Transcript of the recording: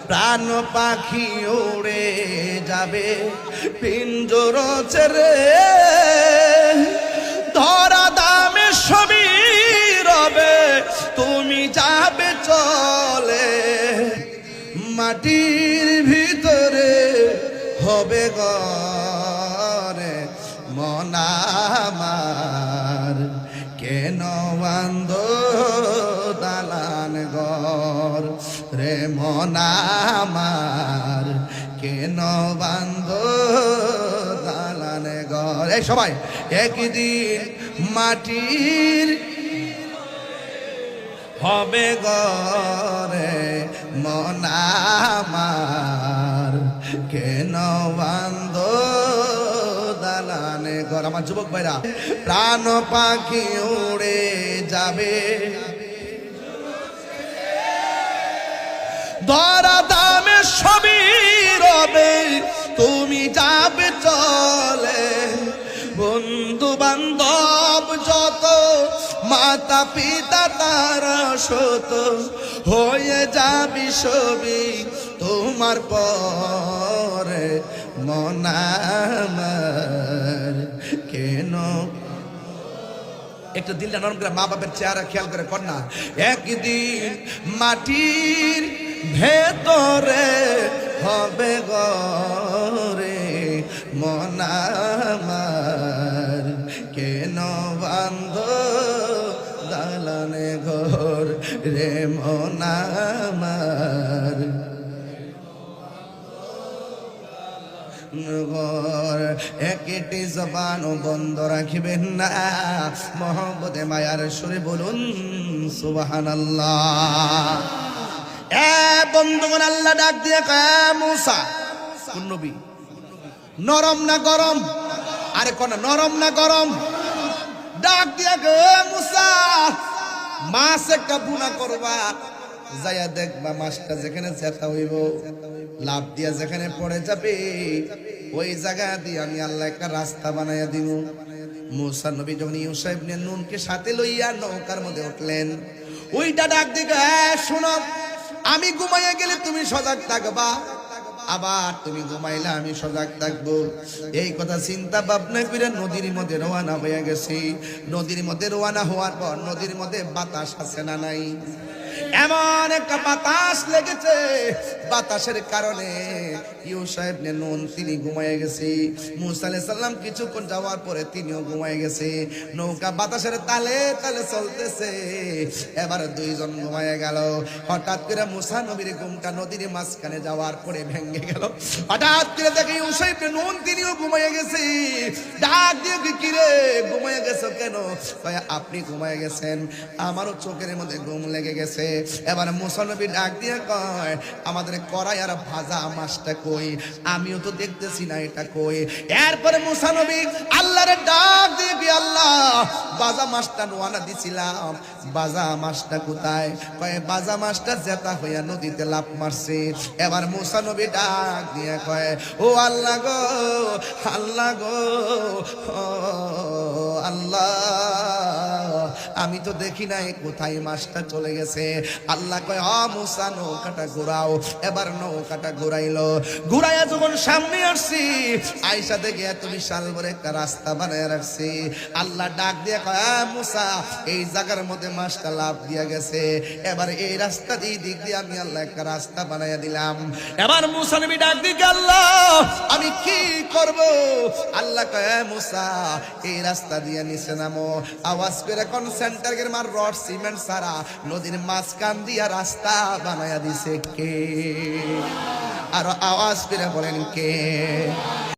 প্রাণ পাখি উড়ে যাবে পিঞ্জর ছেড়ে, ধরা দামে সবই রবে তুমি যাবে চলে, মাটির ভিতরে হবে ঘরে মন আমার, কেন বান্ধ দালান ঘর রে মন আমার, কেন বান্ধ দালান ঘর। এই সবাই একদিন মাটির হবে ঘরে মন আমার, কেন বান্ধ দালানে ঘর। আমার যুবক ভাইরা, প্রাণ পাখি উড়ে যাবে ধরা দামে সবই রবে তুমি যাবে চলে, বন্ধু বান্ধব যত মাতা পিতা তারা শত হয়ে যাবি সবই তোমার পরে মন আমার, কেন একটু দিলটা নরম করে মা বাপের চেহারা খেয়াল করে কর না। একদিন মাটির ভেতরে হবে ঘরে মন আমার, কেন বান্ধ দালানে ঘর রে মন আমার, একটি জবান বন্ধ রাখিবেন না, মহব্বতে মায়ার সুরে বলুন সুবহানাল্লাহ। এ বন্ধুগণ, আল্লাহ ডাক দিয়ে কয় মুসা, কোন নবী? নরম না গরম? আরে কোন নরম না গরম? ডাক দিয়ে কয় মুসা, মাছ একটা বুনা করবা, যাইয়া দেখবা মাছটা যেখানে জেতা হইব লাভ দিয়া যেখানে পড়ে যাবে ওই জায়গা দিয়ে আমি আল্লাহ একটা রাস্তা বানাইয়া দিব। মুসা নবী যখন ইউসা ইবনে নুনকে সাথে লইয়া নৌকার মধ্যে উঠলেন, ওইটা ডাক দিকে শোনো, আমি ঘুমাইয়া গেলে তুমি সজাগ থাকবা, আবার তুমি ঘুমাইলে আমি সজাগ থাকবো। এই কথা চিন্তা ভাবনা করে নদীর মধ্যে রওনা হয়ে গেছি। নদীর মধ্যে রওনা হওয়ার পর নদীর মধ্যে বাতাস আছে না নাই? এমন একটা বাতাস লেগেছে, বাতাসের কারণে ইউসা ইবনে নুন তিনি ঘুমায় গেছে। মুসা আলাইহিস সালাম কিছুক্ষণ যাওয়ার পরে তিনিও ঘুমায় গেছে। নৌকা বাতাসের তালে তালে চলতেছে, এবার দুইজন ঘুমায় গেল। হঠাৎ করে মুসা নবীর ঘুমটা নদীর মাঝখানে যাওয়ার পরে ভেঙে গেল। হঠাৎ করে দেখে ইউসা ইবনে নুন তিনিও ঘুমায় গেছে। ডাক দিয়ে কি রে ঘুমায় গেছো কেন? আপনি ঘুমায় গেছেন, আমারও চোখের মধ্যে ঘুম লেগে গেছে। এবার মুসা নবী ডাক দিয়ে কয়, আমাদের কড়াই আর ভাজা মাছটা কই? আমিও তো দেখতেছি না এটা কই। এরপরে মুসা নবী আল্লাহরে ডাক দিয়ে কি, আল্লাহ ভাজা মাছটা নোয়ানা দিছিলাম, ভাজা মাছটা কোথায়? কয় ভাজা মাছটা জেতা হইয়া নদীতে লাফ মারছে। এবার মুসা নবী ডাক দিয়ে কয়, ও আল্লাহ গো, আল্লাহ গো, আল্লাহ আমি তো দেখি নাই কোথায় মাছটা চলে গেছে। আল্লাহ কয়, মুসা নৌকাটা ঘুরাও। এবার নৌকাটা ঘুরাইলো। ঘুরাইয়া যখন সামনে আসছি, আইসা দেখে এত বিশাল বড় একটা রাস্তা বানায় রাখছি। আল্লাহ ডাক দিয়ে কয়, মুসা এই জায়গার মধ্যে মাছটা লাফ দিয়া গেছে, এবার এই রাস্তা দিয়ে দিক দিয়ে আমি আল্লাহ একটা রাস্তা বানাইয়া দিলাম। এবার মুসা নবী ডাক দিয়ে, আল্লাহ আমি কি করব? আল্লাহ কয়, মুসা এই রাস্তা দিয়ে নিচে নামো। আওয়াজ করে কোন সেন্টারের মার রড সিমেন্ট সারা নদীর মাঝখান দিয়া রাস্তা বানায়া দিছে কে? আর আওয়াজ করে বলেন কে?